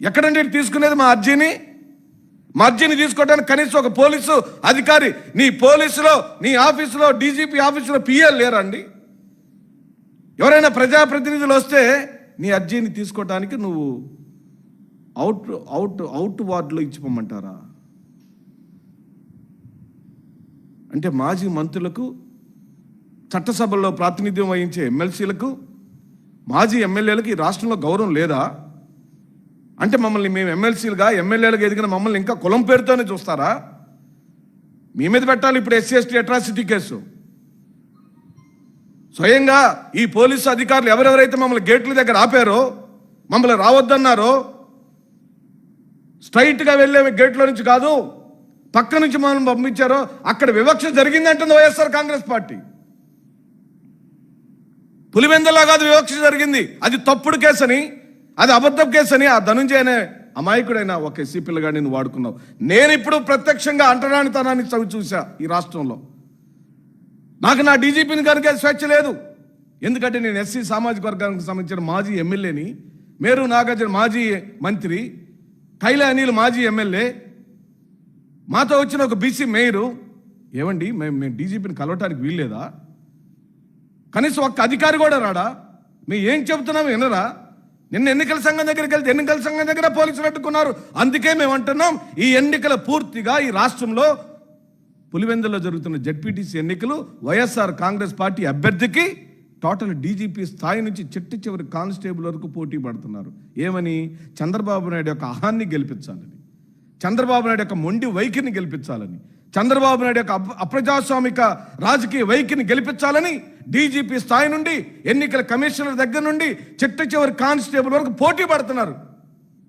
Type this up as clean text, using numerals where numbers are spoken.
ఎక్కడండి తీసుకునేది మా అర్జీని తీసుకోవడానికి కనీసం ఒక పోలీసు అధికారి నీ పోలీసులో నీ ఆఫీసులో డీజీపీ ఆఫీసులో పిఎల్ లేరండి? ఎవరైనా ప్రజాప్రతినిధులు వస్తే నీ అర్జీని తీసుకోవడానికి నువ్వు అవుట్ వార్డులో ఇచ్చిపోమంటారా? అంటే మాజీ మంత్రులకు, చట్టసభల్లో ప్రాతినిధ్యం వహించే ఎమ్మెల్సీలకు, మాజీ ఎమ్మెల్యేలకు ఈ రాష్ట్రంలో గౌరవం లేదా? అంటే మమ్మల్ని మేము ఎమ్మెల్యేలుగా ఎదిగిన మమ్మల్ని ఇంకా కులం పేరుతోనే చూస్తారా? మీ మీద పెట్టాలి ఇప్పుడు ఎస్సీ ఎస్టీ అట్రాసిటీ కేసు. స్వయంగా ఈ పోలీసు అధికారులు ఎవరెవరైతే మమ్మల్ని గేట్ల దగ్గర ఆపారో, మమ్మల్ని రావద్దన్నారో, స్ట్రైట్గా వెళ్ళే గేట్లో నుంచి కాదు పక్క నుంచి మమ్మల్ని పంపించారో అక్కడ వివక్ష జరిగిందంటుంది వైఎస్ఆర్ కాంగ్రెస్ పార్టీ. పులివెందులా కాదు వివక్ష జరిగింది, అది తప్పుడు కేసని, అది అబద్ధం కేసని ఆ ధనుంజయ అనే అమాయకుడైన ఒక ఎస్సీ పిల్లగాడిని నువ్వు వాడుకున్నావు. నేను ఇప్పుడు ప్రత్యక్షంగా అంటరానితనాన్ని చవి చూసా ఈ రాష్ట్రంలో. నాకు నా డీజీపీని కనుక స్వేచ్ఛ లేదు. ఎందుకంటే నేను ఎస్సీ సామాజిక వర్గానికి సంబంధించిన మాజీ ఎమ్మెల్యేని, మేరు నాగార్జున మాజీ మంత్రి, కైలా అనిల్ మాజీ ఎమ్మెల్యే, మాతో వచ్చిన ఒక బీసీ మేయరు. ఏమండి మేము డీజీపీని కలవటానికి వీల్లేదా? కనీసం ఒక్క అధికారి కూడా రాడా? మేము ఏం చెబుతున్నాము వినరా? నిన్న ఎన్నికల సంఘం దగ్గరికి వెళ్తే ఎన్నికల సంఘం దగ్గర పోలీసులు అడ్డుకున్నారు. అందుకే మేము అంటున్నాం, ఈ ఎన్నికల పూర్తిగా ఈ రాష్ట్రంలో పులివెందులో జరుగుతున్న జెడ్పీటీసీ ఎన్నికలు వైఎస్ఆర్ కాంగ్రెస్ పార్టీ అభ్యర్థికి టోటల్ డీజీపీ స్థాయి నుంచి చివరి కానిస్టేబుల్ వరకు పోటీ పడుతున్నారు. ఏమని? చంద్రబాబు నాయుడు యొక్క అహాన్ని గెలిపించాలని, చంద్రబాబు నాయుడు యొక్క మొండి వైఖరిని గెలిపించాలని, చంద్రబాబు నాయుడు యొక్క అప్రజాస్వామిక రాజకీయ వైఖరిని గెలిపించాలని డీజీపీ స్థాయి నుండి ఎన్నికల కమిషనర్ దగ్గర నుండి చివరి కానిస్టేబుల్ వరకు పోటీ పడుతున్నారు.